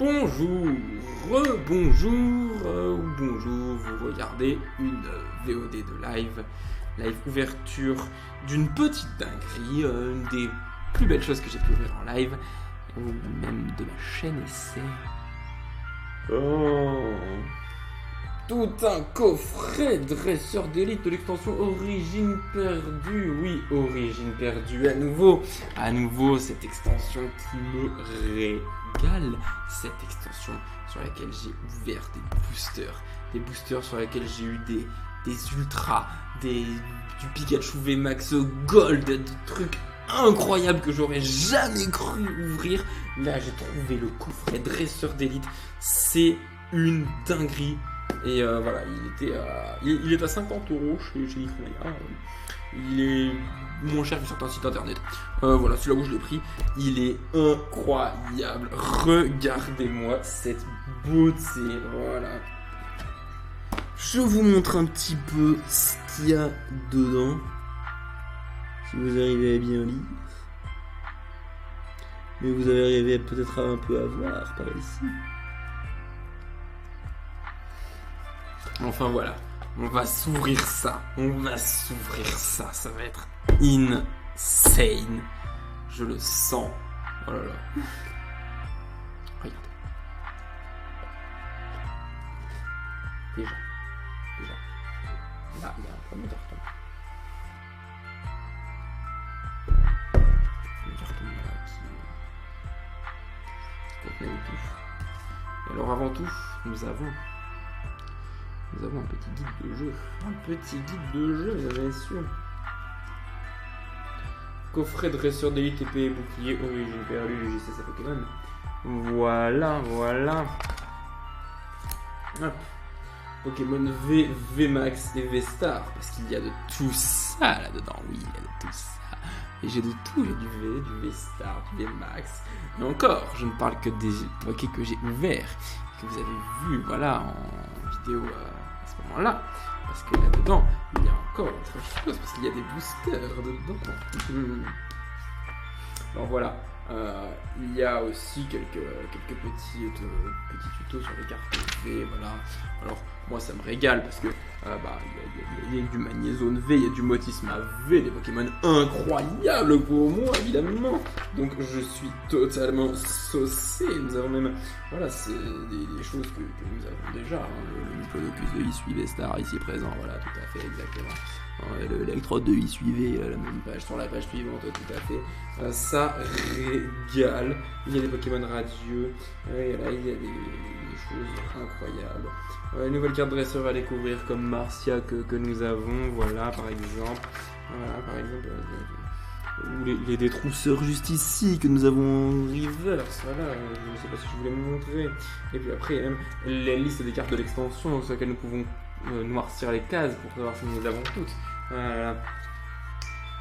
Bonjour, bonjour, bonjour, vous regardez une VOD de live ouverture d'une petite dinguerie, une des plus belles choses que j'ai pu ouvrir en live, ou même de ma chaîne, et c'est... tout un coffret dresseur d'élite de l'extension Origine perdue. Oui, Origine perdue à nouveau cette extension qui me régale, cette extension sur laquelle j'ai ouvert des boosters sur laquelle j'ai eu des ultras, du Pikachu VMAX Gold, des trucs incroyables que j'aurais jamais cru ouvrir. Là j'ai trouvé le coffret dresseur d'élite, c'est une dinguerie. Et voilà, il est à 50 € chez Ikea. Il est moins cher que certains sites internet. Voilà, c'est là où je l'ai pris. Il est incroyable. Regardez-moi cette beauté. Voilà. Je vous montre un petit peu ce qu'il y a dedans. Si vous arrivez à bien lire. Mais vous arrivez peut-être un peu à voir par ici. Enfin voilà, on va s'ouvrir ça, ça va être insane, je le sens, oh là là, regardez, déjà, là il y a un premier carton, là qui contenait le tout, et alors avant tout, nous avons un petit guide de jeu. Bien sûr. Coffret dresseur d'élite, épée et bouclier, origine perdue, JCC Pokémon. Voilà. Hop. Pokémon V, VMAX et V-Star. Parce qu'il y a de tout ça là-dedans. Oui, il y a de tout ça. Et j'ai de tout. J'ai du V, du V-Star, du VMAX. Et encore, je ne parle que des Pokémon que j'ai ouverts. Que vous avez vu, voilà, en vidéo... à ce moment-là, parce que là-dedans, il y a encore autre chose, parce qu'il y a des boosters dedans. Alors voilà, il y a aussi quelques petits tutos sur les cartes V, voilà. Alors moi ça me régale parce que il y a du Magnézone V, il y a du Motisma V, des Pokémon incroyables pour moi évidemment. Donc je suis totalement saucé. Nous avons même, voilà, c'est des choses que nous avons déjà. Le Diplodocus de Isui Star ici présent, voilà, tout à fait, exactement. L'électrode de Isui la même page sur la page suivante, tout à fait. Ça régale. Il y a des Pokémon radieux, et là il y a des choses incroyables. Une nouvelle carte dresseur à découvrir comme Marcia que nous avons, voilà par exemple. Ou les détrousseurs juste ici que nous avons en reverse, voilà, je ne sais pas si je voulais me montrer. Et puis après, il y a même les listes des cartes de l'extension sur lesquelles nous pouvons noircir les cases pour savoir si nous les avons toutes. Voilà.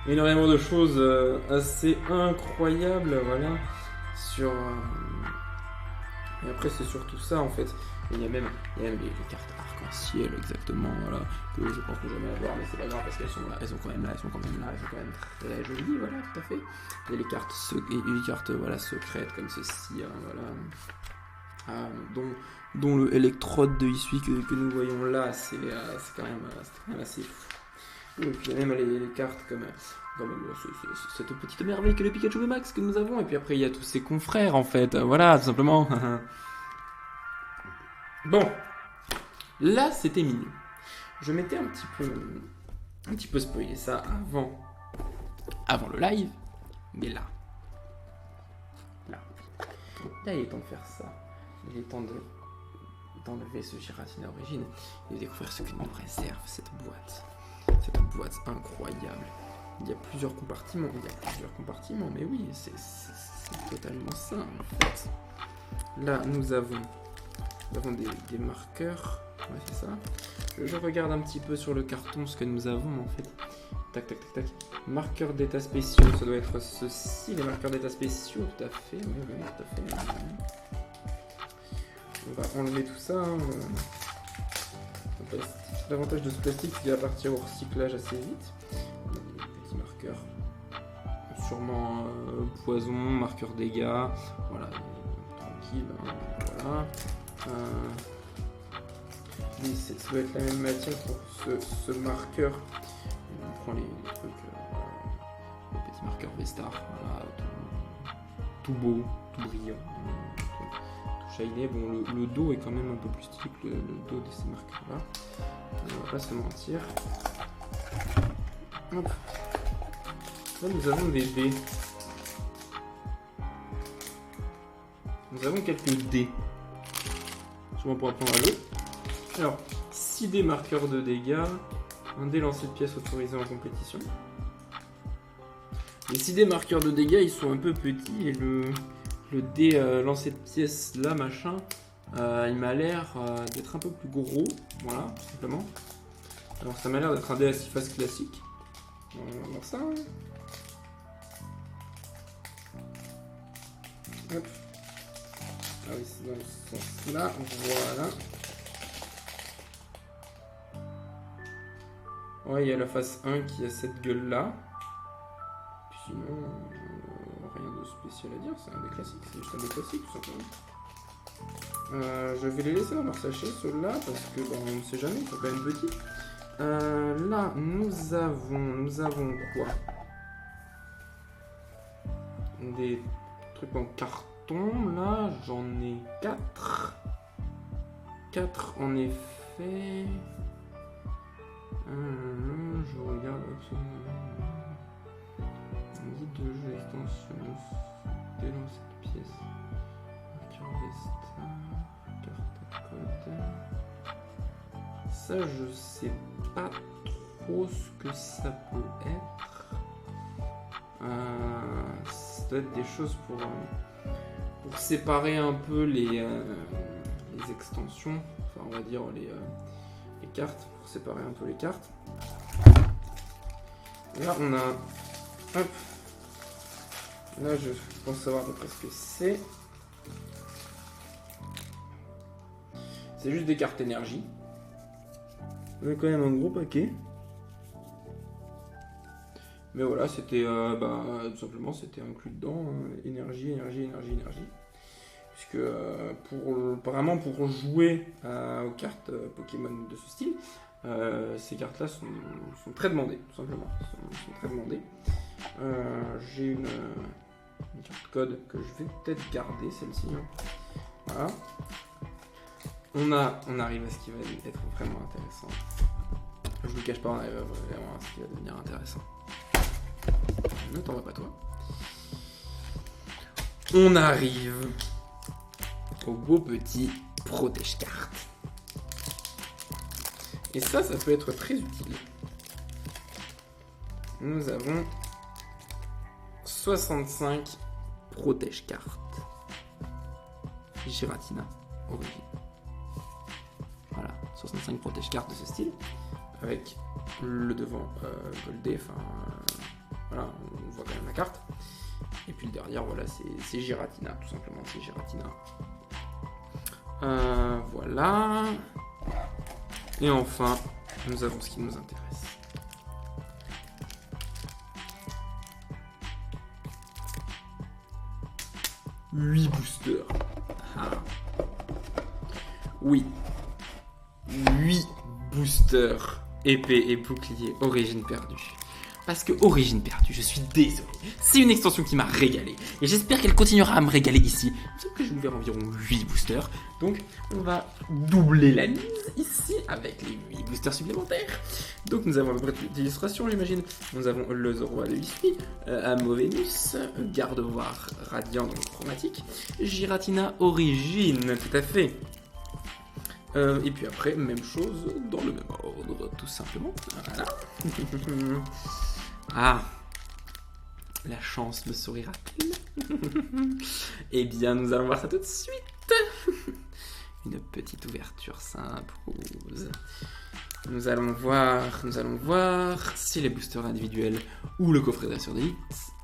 Énormément de choses assez incroyables, voilà, sur... Et après, c'est surtout ça, en fait. Et il y a même les cartes arc-en-ciel, exactement, voilà, que je pense que je vais jamais avoir, mais c'est pas grave parce qu'elles sont là, elles sont quand même très jolies, voilà, tout à fait. Il y a les cartes, voilà, secrètes comme ceci, voilà. Dont le électrode de Isui que nous voyons là, c'est quand même assez fou. Et puis il y a même les cartes comme cette petite merveille que le Pikachu VMAX que nous avons, et puis après il y a tous ses confrères en fait, voilà, tout simplement. Bon, là c'était mignon. Je m'étais un petit peu spoilé ça avant le live, mais là il est temps de faire ça. Il est temps d'enlever ce Giratina Origine et de découvrir ce que nous réserve cette boîte incroyable. Il y a plusieurs compartiments, mais oui, c'est totalement ça en fait. Là nous avons des marqueurs, ouais c'est ça. Je regarde un petit peu sur le carton ce que nous avons en fait. Tac. Marqueurs d'état spéciaux, ça doit être ceci, les marqueurs d'état spéciaux, tout à fait, oui, tout à fait. On va enlever tout ça. L'avantage de ce plastique, c'est qu'il va partir au recyclage assez vite. Des petits marqueurs. Sûrement poison, marqueur dégâts. Voilà, tranquille. Hein, voilà. voilà. Oui, ça doit être la même matière pour ce marqueur. On prend les trucs, les petits marqueurs Vestar, voilà, tout beau, tout brillant, tout shiny. Bon, le dos est quand même un peu plus stylé que le dos de ces marqueurs-là. On va pas se mentir. Hop. Là, nous avons des dés. Nous avons quelques dés. Sûrement pour apprendre à jouer. Alors, 6 dés marqueurs de dégâts. Un dé lancé de pièces autorisé en compétition. Les 6 dés marqueurs de dégâts, ils sont un peu petits. Et le dé lancé de pièces, là, machin, il m'a l'air d'être un peu plus gros. Voilà, tout simplement. Alors, ça m'a l'air d'être un dé à 6 faces classique. On va voir ça. Hein. Hop. Ah oui, c'est dans ce sens-là. Voilà. Ouais, il y a la face 1 qui a cette gueule-là. Puis sinon, rien de spécial à dire. C'est un des classiques. C'est juste un des classiques, tout simplement. Je vais les laisser dans leur sachet, ceux-là, parce que on ne sait jamais, ils sont quand même petits. Là, nous avons quoi? Des trucs en carton. Là, j'en ai 4. 4 en effet. Je regarde guide de jeu extension. Délance cette pièce. Marqueur Vestar. Carte à code. Ça, je sais pas trop ce que ça peut être. Ça doit être des choses pour séparer un peu les extensions. Enfin, on va dire les cartes. Pour séparer un peu les cartes. Là, on a... Hop. Là, je pense savoir à peu près ce que c'est. C'est juste des cartes énergie. On a quand même un gros paquet. Mais voilà, c'était tout simplement c'était inclus dedans. Énergie. Puisque apparemment pour jouer aux cartes Pokémon de ce style, ces cartes-là sont très demandées, tout simplement. Sont très demandées. J'ai une carte code que je vais peut-être garder, celle-ci. Hein. Voilà. On arrive à ce qui va être vraiment intéressant. Je vous le cache pas, on arrive vraiment à ce qui va devenir intéressant. Ne t'en vas pas, toi. On arrive au beau petit protège-carte. Et ça peut être très utile. Nous avons 65 protège-cartes. Giratina, origine. Voilà, 65 protège-cartes de ce style. Avec le devant goldé, voilà, on voit quand même la carte. Et puis le derrière, voilà, c'est Giratina, tout simplement, c'est Giratina. Voilà. Et enfin, nous avons ce qui nous intéresse. « 8 boosters. Ah. Oui. 8 boosters. Épée et bouclier, origine perdue. Parce que origine perdue, je suis désolé. C'est une extension qui m'a régalé. Et j'espère qu'elle continuera à me régaler ici. Sauf que j'ai ouvert environ 8 boosters. Donc on va doubler la mise ici avec les 8 boosters supplémentaires. Donc nous avons à peu près toutes les illustrations, j'imagine. Nous avons le Zoroa de Wispi, Amovenus, Gardevoir Radiant donc chromatique, Giratina origine, tout à fait. Et puis après, même chose dans le même ordre, tout simplement. Voilà. Ah, la chance me sourira-t-elle? Eh bien, nous allons voir ça tout de suite. Une petite ouverture s'impose. Nous allons voir si les boosters individuels ou le coffret d'assurance d'élite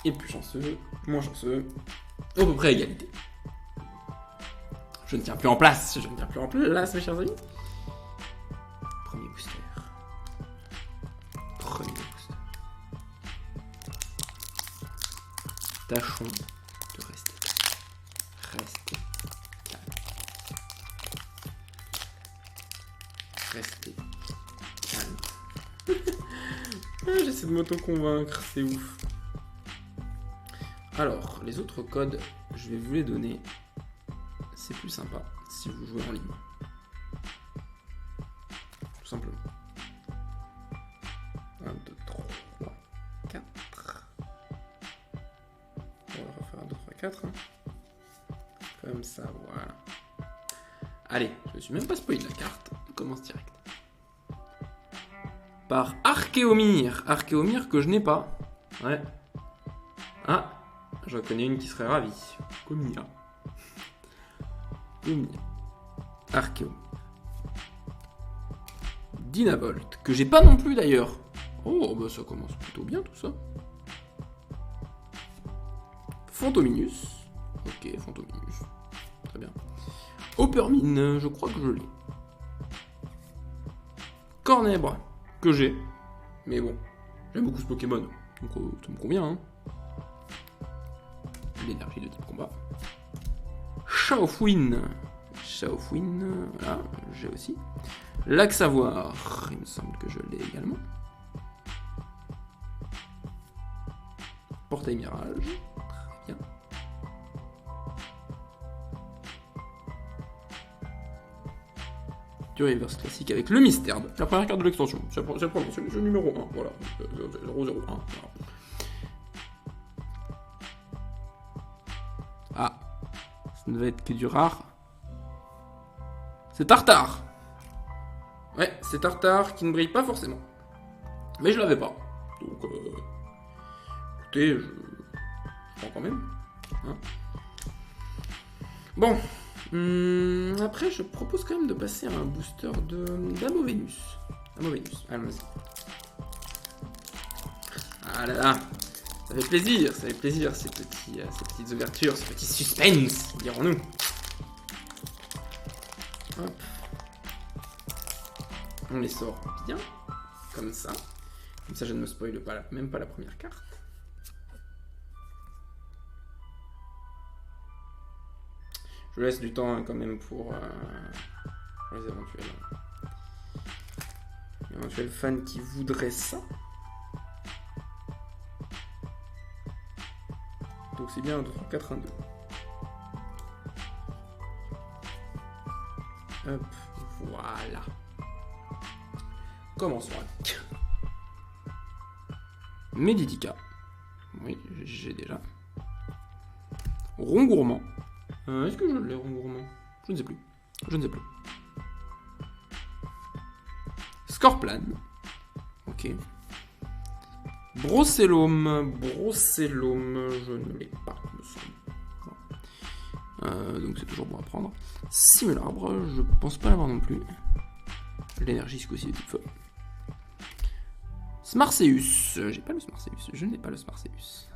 est plus chanceux, moins chanceux, à peu près à égalité. Je ne tiens plus en place, mes chers amis. Premier booster. Tâchons de rester calme. Restez calme. J'essaie de m'auto-convaincre, c'est ouf. Alors, les autres codes, je vais vous les donner. C'est plus sympa si vous jouez en ligne. Tout simplement. 1, 2, 3, 4. On va refaire 1, 2, 3, 4. Comme ça, voilà. Allez, je ne suis même pas spoilé de la carte. On commence direct. Par Archéomir. Archéomir que je n'ai pas. Ouais. Ah, j'en connais une qui serait ravie. Comia. Comia. Archéomir. Dynavolt, que j'ai pas non plus d'ailleurs. Oh, bah ça commence plutôt bien tout ça. Fantominus. Ok, Fantominus. Très bien. Oppermine, je crois que je l'ai. Cornèbre, que j'ai. Mais bon, j'aime beaucoup ce Pokémon. Donc ça me convient, hein. L'énergie de type combat. Chaofouine. Chaofouine, voilà, j'ai aussi. Lac Savoir, il me semble que je l'ai également. Portail Mirage, très bien. Du reverse classique avec le Mystère, la première carte de l'extension. C'est le premier, c'est le numéro 1, voilà. 001, voilà. Ah, ça ne va être que du rare. C'est Tartare. Ouais, c'est Tartare qui ne brille pas forcément. Mais je l'avais pas. Donc, écoutez, je prends quand même. Hein. Bon. Après, je propose quand même de passer à un booster d'Amovenus. Amovenus, allons-y. Ah là là. Ça fait plaisir, ces petites ouvertures, ces petits suspense, dirons-nous. Hop. On les sort bien, comme ça. Comme ça, je ne me spoile pas même pas la première carte. Je laisse du temps quand même pour les éventuels fans qui voudraient ça. Donc c'est bien un 3, 4, 1, 2. Hop, voilà. Commençons avec Meditica. Oui, j'ai déjà. Rongourmand. Est-ce que je l'ai, Rongourmand? Je ne sais plus. Scorplan. Ok. Brocellum, je ne l'ai pas, me semble. Donc c'est toujours bon à prendre. Simularbre, je pense pas l'avoir non plus. L'énergie, c'est aussi de type feu. Smarseus, j'ai pas le Smarseus, je n'ai pas le Smarseus.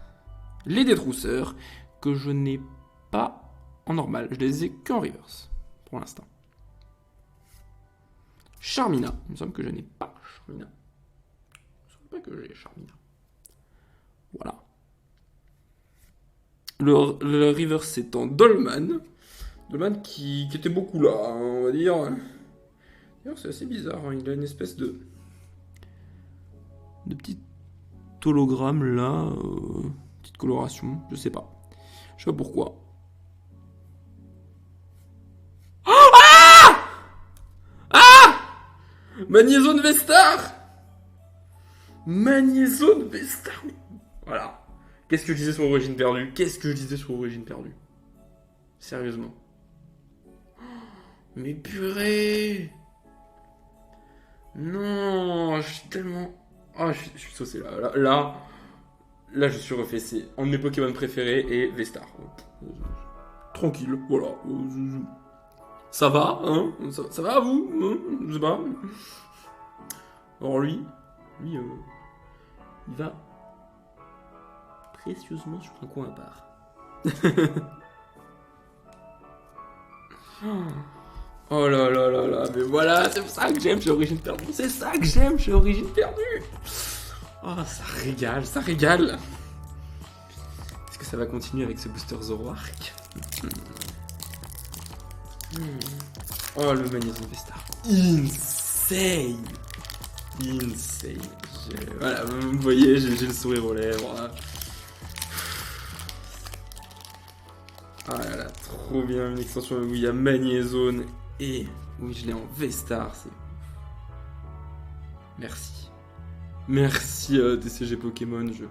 Les détrousseurs, que je n'ai pas en normal, je les ai qu'en reverse, pour l'instant. Charmina, il me semble que je n'ai pas Charmina. Je ne semble pas que j'ai Charmina. Voilà. Le reverse c'est en Dolman. Dolman qui était beaucoup là, hein, on va dire. D'ailleurs c'est assez bizarre, hein. Il a une espèce de petit hologramme là, petite coloration, je sais pas. Je sais pas pourquoi. Magnézone Vestar. Voilà. Qu'est-ce que je disais sur Origine Perdue? Sérieusement. Mais purée. Non, je suis tellement... Ah, je suis saucé là. Là, je suis refait. C'est un de mes Pokémon préférés et Vestar. Tranquille, voilà. Ça va, hein? Ça va à vous, hein? Je sais pas. Alors lui, il va précieusement sur un coin à part. Oh là là là là, mais voilà, c'est ça que j'aime chez Origine Perdue. Oh, ça régale. Est-ce que ça va continuer avec ce booster Zoroark? Oh, le Magnézone Vestar. insane. Insane. Voilà, vous voyez, j'ai le sourire aux lèvres. Là. Ah là là, trop bien, une extension où il y a Magnézone et où je l'ai en V-Star, c'est... Merci. Merci TCG Pokémon, je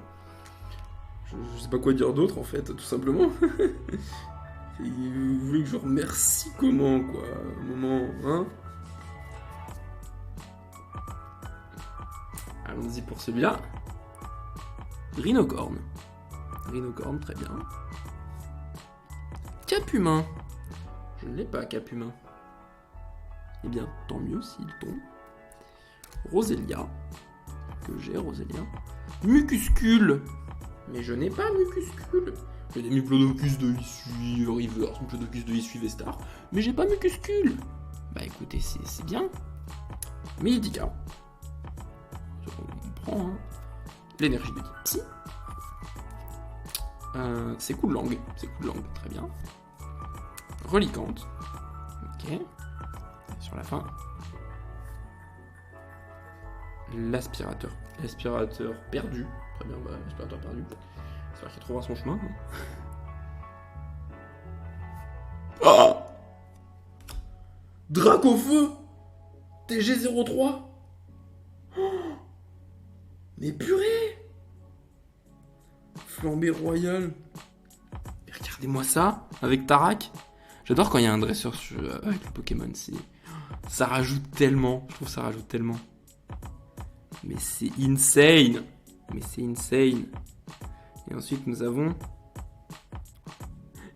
sais pas quoi dire d'autre en fait, tout simplement. Vous voulez que je vous remercie comment, quoi, un moment, hein? Allons-y pour celui-là. Rhinocorn. Rhinocorn, très bien. Capumin. Je ne l'ai pas, Capumin. Eh bien, tant mieux s'il tombe. Roselia. Que j'ai, Roselia. Mucuscule. Mais je n'ai pas Mucuscule. J'ai des Muplodocus de Issue Reverse, Muplodocus de Issue V-Star. Mais j'ai pas Mucuscule. Bah écoutez, c'est bien. Midica. On prend hein. L'énergie de type Psy. C'est coup de langue. Très bien. Relicante. Ok. Sur la fin. L'aspirateur. L'aspirateur perdu. Très bien, bah, l'aspirateur perdu. J'espère qu'il trouvera son chemin. Ah Dracofeu TG03 oh mais purée Flambée royale. Regardez-moi ça, avec Tarak. J'adore quand il y a un dresseur avec le Pokémon. Ça rajoute tellement. Je trouve que ça rajoute tellement. Mais c'est insane. Et ensuite, nous avons...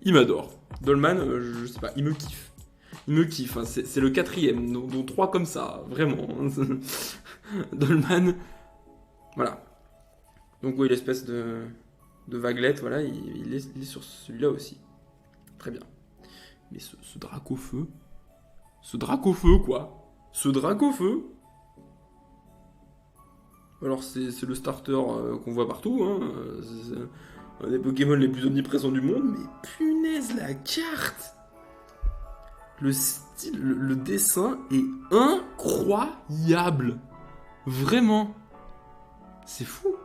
Il m'adore. Dolman, je sais pas, il me kiffe. Hein. C'est le 4ème, dont 3 comme ça. Vraiment. Dolman... Voilà. Donc oui, l'espèce de vaguelette, voilà, il est sur celui-là aussi. Très bien. Mais ce Dracofeu... Ce Dracofeu, quoi. Ce Dracofeu... Alors c'est le starter qu'on voit partout, hein. C'est un des Pokémon les plus omniprésents du monde, mais punaise la carte. Le style, le dessin est incroyable. Vraiment. C'est fou.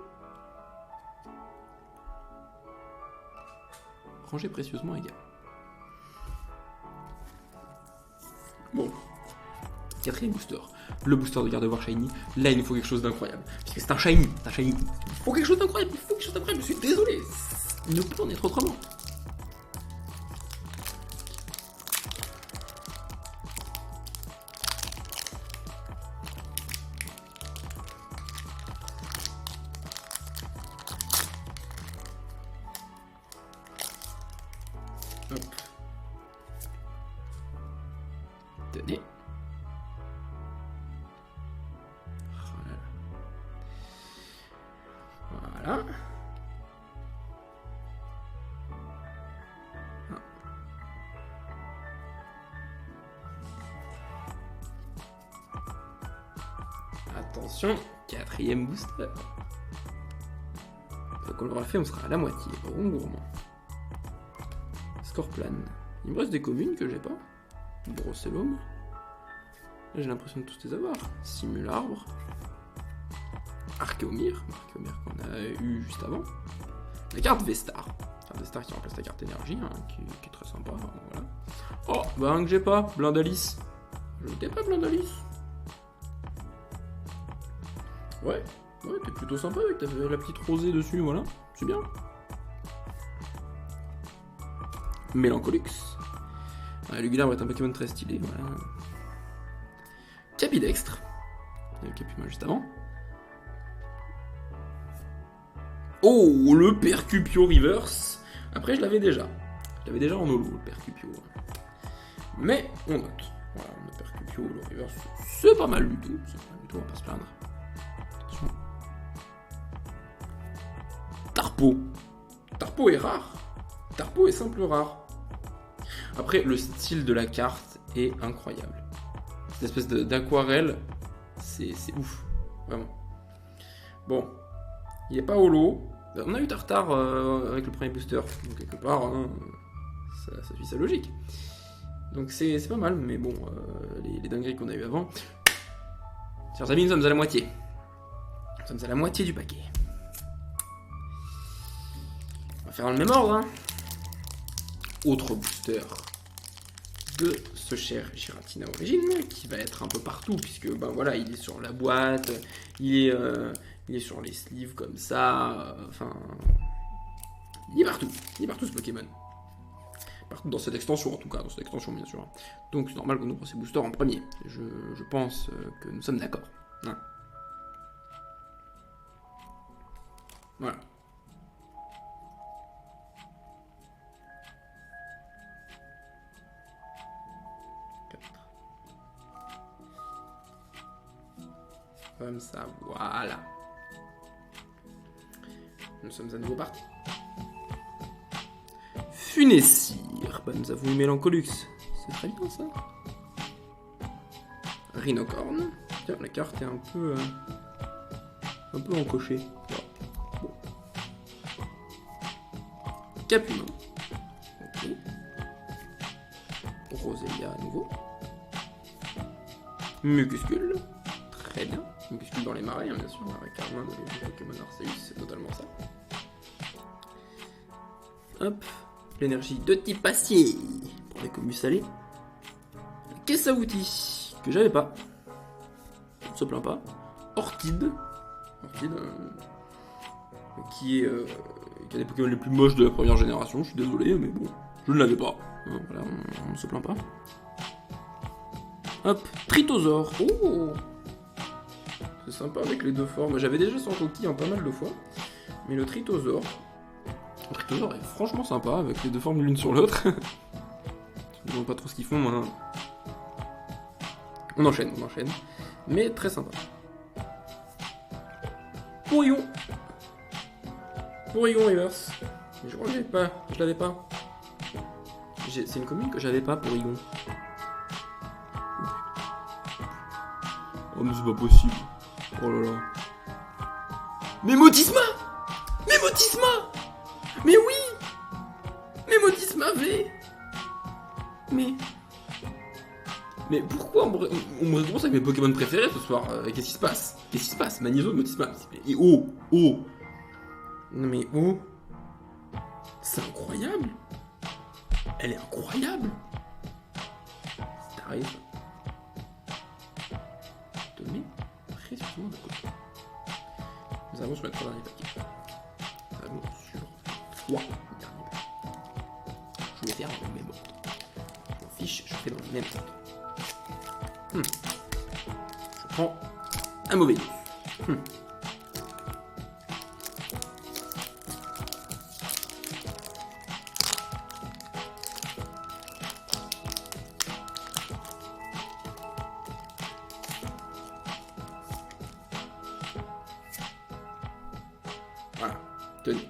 Rangé précieusement égal. Bon. 4ème booster. Le booster de Gardevoir Shiny. Là, il nous faut quelque chose d'incroyable. Parce que c'est un Shiny. Il faut quelque chose d'incroyable. Je suis désolé. Il ne peut en être autrement. Hop. Tenez. Voilà. Attention, 4ème booster. Donc on l'aura fait, on sera à la moitié. Gourmand. Scorplan. Il me reste des communes que j'ai pas. Brocellum. Là j'ai l'impression de tous les avoir. Simularbre. Archéomir qu'on a eu juste avant. La carte V-Star. La carte V-Star qui remplace la carte énergie, hein, qui est très sympa. Voilà. Oh, bah un que j'ai pas, Blindalis. Je n'étais pas Blindalis. Ouais, t'es plutôt sympa avec la petite rosée dessus, voilà. C'est bien. Mélancolux. Ouais, Lugularbre est un Pokémon très stylé, voilà. Capidextre. Il y a le Capuma juste avant. Oh, le Percupio Reverse. Après, je l'avais déjà. En holo, le Percupio. Mais on note. Voilà, le Percupio, le Reverse, c'est pas mal du tout. On va pas se plaindre. Attention. Tarpo. Tarpo est rare. Tarpo est simple rare. Après, le style de la carte est incroyable. Cette espèce d'aquarelle, c'est ouf. Vraiment. Bon. Il n'est pas holo. On a eu Tartare avec le premier booster. Donc quelque part, hein, ça suit sa logique. Donc c'est pas mal, mais bon, les dingueries qu'on a eu avant. Chers amis, nous sommes à la moitié. Nous sommes à la moitié du paquet. On va faire dans le même ordre, hein. Autre booster de ce cher Giratina Origine, qui va être un peu partout, puisque ben voilà, il est sur la boîte, il est sur les sleeves comme ça, enfin... il est partout ce Pokémon. Partout dans cette extension en tout cas, dans cette extension bien sûr. Donc c'est normal qu'on ouvre ces boosters en premier. Je pense que nous sommes d'accord. Ouais. Voilà. Comme ça, voilà. Nous sommes à nouveau partis. Funessir. Bah, nous avons eu Mélancolux. C'est très bien ça. Rhinocorn. Tiens, la carte est un peu encochée. Bon. Capumin. Ok. Roselia à nouveau. Mucuscule. Très bien. Mucuscule dans les marais, hein, bien sûr. Avec Carmin dans les Pokémon Arceus, c'est totalement ça. Hop. L'énergie de type acier pour les commus salés. Caisse à outils que j'avais pas. On ne se plaint pas. Orchide. Qui a des Pokémon les plus moches de la première génération. Je suis désolé, mais bon, je ne l'avais pas. Voilà, on ne se plaint pas. Hop, Tritosaur. Oh, c'est sympa avec les deux formes. J'avais déjà son coquille en pas mal de fois, mais le Tritosaur est franchement sympa avec les deux formes l'une sur l'autre. Je ne vois pas trop ce qu'ils font, moi. On enchaîne. Mais très sympa. Porygon Reverse. Mais je crois que je l'avais pas. C'est une commune que j'avais pas, Porygon. Oh mais c'est pas possible. Oh là là. Mémotisma. Mais oui. Mémotisma V. Mais pourquoi on me récompense avec mes Pokémon préférés ce soir? Qu'est-ce qui se passe? Magnéso, Mémotisma. Et oh. Non mais oh. C'est incroyable. Elle est incroyable. Ça arrive. De mes précieux de côté. Nous avons sur les 3 derniers paquets. Nous avons sur 3 derniers paquets. Je vais faire dans le même ordre. Je m'en fiche, je fais dans le même ordre. Je prends un mauvais. Voilà, tenez.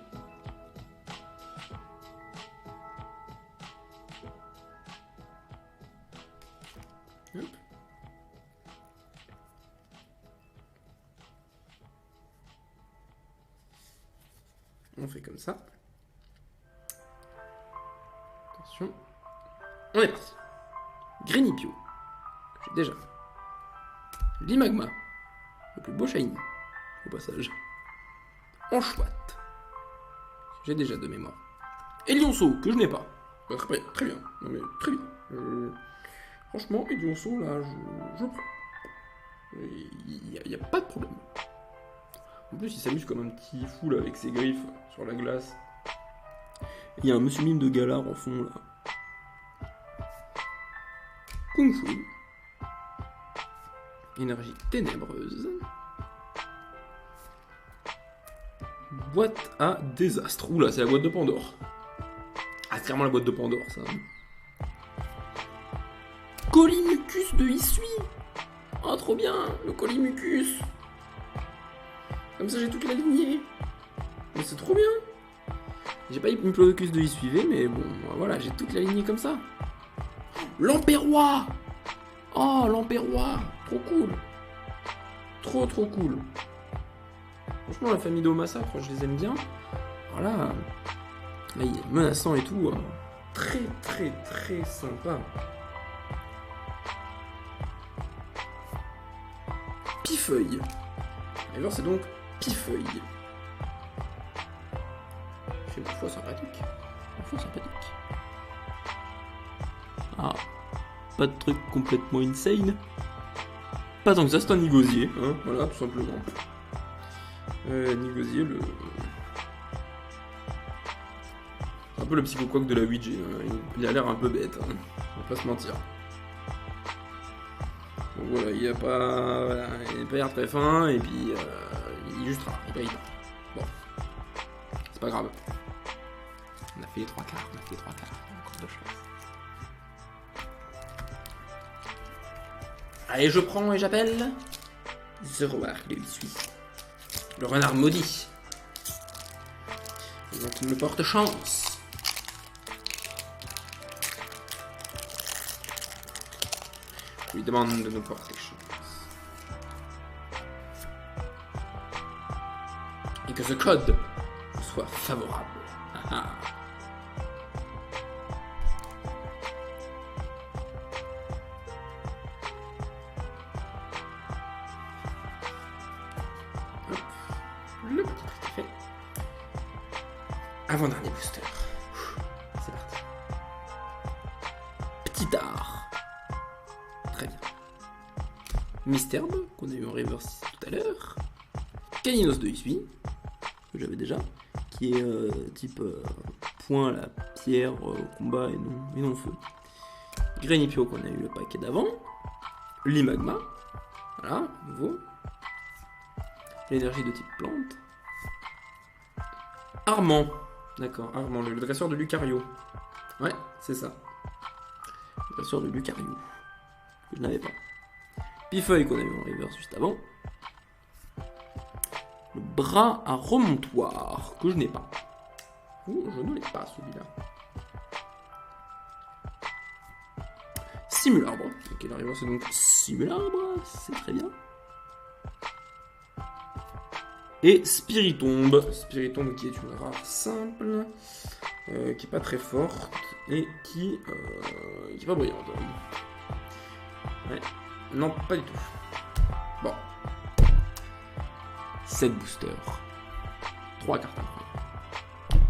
Hop. On fait comme ça. Attention. On est parti. Grenipio, que j'ai déjà. Limagma, le plus beau shiny, au passage. Enchouette, j'ai déjà de mémoire. Et Lionceau, que je n'ai pas. Bah, très bien. Non mais très bien. Franchement, et Lionceau, là, je prends. Il n'y a pas de problème. En plus, il s'amuse comme un petit fou là avec ses griffes sur la glace. Il y a un monsieur mime de Galar en fond là. Kung Fu. Énergie ténébreuse. Boîte à désastre. Oula, c'est la boîte de Pandore. Ah, c'est clairement la boîte de Pandore, ça. Colimucus de Isui. Oh, trop bien, le Colimucus. Comme ça, j'ai toute la lignée. Mais c'est trop bien. J'ai pas eu une Plodocus de Isui V, mais bon, voilà, j'ai toute la lignée comme ça. L'Empérois. Oh, l'Empérois. Trop cool. Trop cool. Franchement, la famille d'Omassacre, je les aime bien. Voilà. Là, il est menaçant et tout. Très sympa. Pifeuille. River, c'est donc Pifeuille. C'est une fois sympathique. Une fois sympathique. Ah, pas de truc complètement insane. Pas tant que ça, c'est un Nigosier, hein, voilà, tout simplement. Nigosier, c'est un peu le psychoquac de la Ouija, hein. Il a l'air un peu bête, hein. On va pas se mentir. Donc voilà, il a pas... Voilà, il n'a pas l'air très fin, et puis... il est juste rare, il paye pas. Bon. C'est pas grave. On a fait les 3 quarts, on a fait les 3 quarts. Encore de chance. Allez, je prends et j'appelle... Zoroark, il suit. Le renard maudit. Et donc il me porte chance. Je lui demande de nous porter chance. Et que ce code soit favorable. Ah. Le petit truc fait. Avant-dernier booster. C'est parti. Petit art. Très bien. Mysterbe, qu'on a eu en reverse tout à l'heure. Caninos de Issui, que j'avais déjà. Qui est type point, la pierre, combat et non feu. Grenipio, qu'on a eu le paquet d'avant. Limagma. Voilà, nouveau. L'énergie de type plante. Armand. D'accord, Armand, le dresseur de Lucario. Ouais, c'est ça. Le dresseur de Lucario. Que je n'avais pas. Pifeuille qu'on a eu en reverse juste avant. Le bras à remontoir. Que je n'ai pas. Oh, je ne l'ai pas celui-là. Simularbre. Ok, la reverse c'est donc Simularbre. C'est très bien. Et Spiritombe. Spiritombe qui est une rare simple, qui est pas très forte et qui est pas brillante. Ouais. Non, pas du tout. Bon. 7 boosters. 3 cartes incroyables.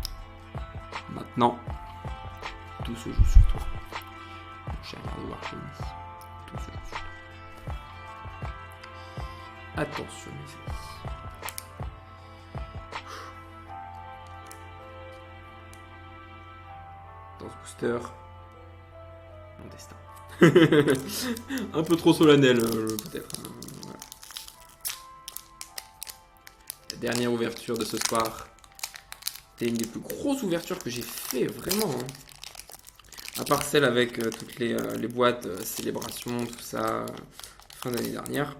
Maintenant, tout se joue sur toi. Mon cher Warcraft, tout se joue sur toi. Attention, mes amis. Dans ce booster, mon destin. Un peu trop solennel, peut-être. Voilà. La dernière ouverture de ce soir. C'était une des plus grosses ouvertures que j'ai fait, vraiment. Hein. À part celle avec toutes les boîtes, célébrations, tout ça, fin d'année dernière.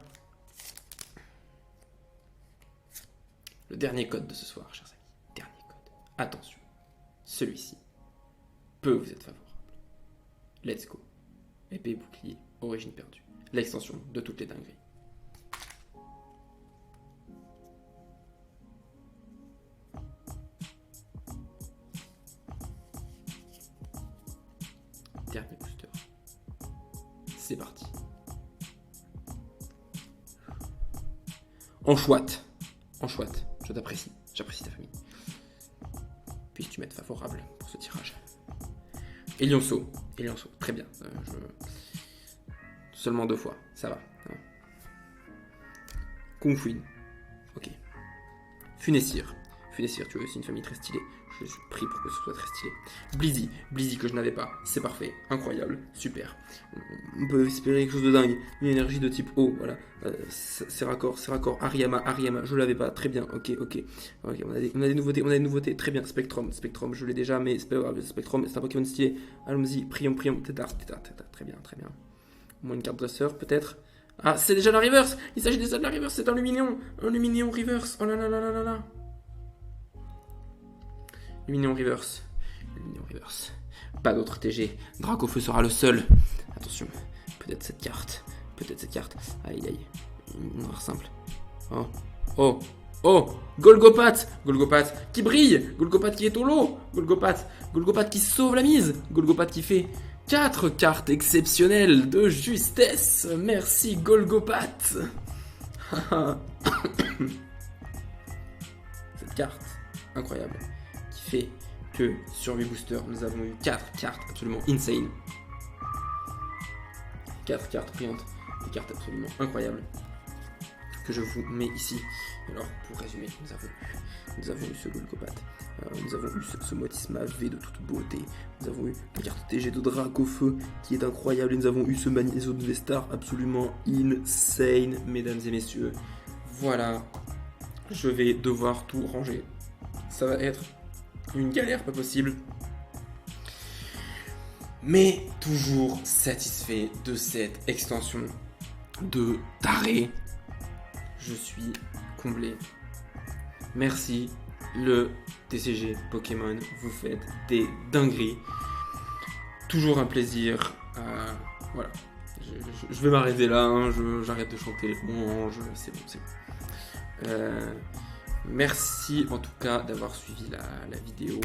Le dernier code de ce soir, chers amis. Dernier code. Attention. Celui-ci peut vous être favorable. Let's go. Épée et bouclier, origine perdue. L'extension de toutes les dingueries. Dernier booster. C'est parti. En chouette. Je t'apprécie. J'apprécie ta famille. Puisses-tu m'être favorable pour ce tirage. Elionceau, très bien. Seulement 2 fois, ça va. Kung Fuin, ok. Funessir, tu as aussi une famille très stylée. Je suis pris pour que ce soit très stylé. Blizzy que je n'avais pas, c'est parfait, incroyable, super. On peut espérer quelque chose de dingue. Une énergie de type eau, voilà. C'est raccord. Ariama, je l'avais pas, très bien, ok. On a des nouveautés, très bien. Spectrum, je l'ai déjà, mais c'est pas grave. Spectrum, c'est un Pokémon stylé. Allons-y, prions. Tétard, très bien. Au moins une carte dresseur, peut-être. Ah, c'est déjà la reverse. Il s'agit déjà de la reverse, c'est un Luminion reverse. Oh là là. Luminion reverse. Pas d'autre TG. Dracofeu sera le seul. Attention. Peut-être cette carte. Aïe. Une noire simple. Oh. Golgopat qui brille. Golgopat qui est au lot. Golgopat qui sauve la mise. Golgopat qui fait 4 cartes exceptionnelles de justesse. Merci Golgopat. Cette carte incroyable qui fait que sur 8 boosters, nous avons eu 4 cartes absolument insane. 4 cartes brillantes, des cartes absolument incroyables que je vous mets ici. Alors, pour résumer, nous avons eu ce Golgopat, nous avons eu ce Motisma V de toute beauté, nous avons eu la carte TG de Dracofeu qui est incroyable, et nous avons eu ce Magnéso de Vestar absolument insane, mesdames et messieurs. Voilà, je vais devoir tout ranger. Ça va être une galère pas possible. Mais toujours satisfait de cette extension de taré. Je suis comblé. Merci le TCG Pokémon, vous faites des dingueries. Toujours un plaisir. Voilà, je vais m'arrêter là, hein. J'arrête de chanter les louanges, c'est bon. Merci en tout cas d'avoir suivi la vidéo.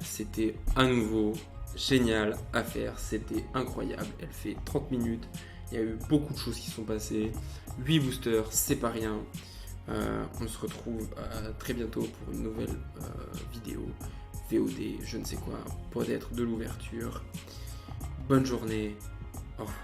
C'était à nouveau génial à faire, c'était incroyable. Elle fait 30 minutes. Il y a eu beaucoup de choses qui sont passées. 8 boosters, c'est pas rien. On se retrouve très bientôt pour une nouvelle vidéo, VOD, je ne sais quoi, peut-être de l'ouverture. Bonne journée, au revoir.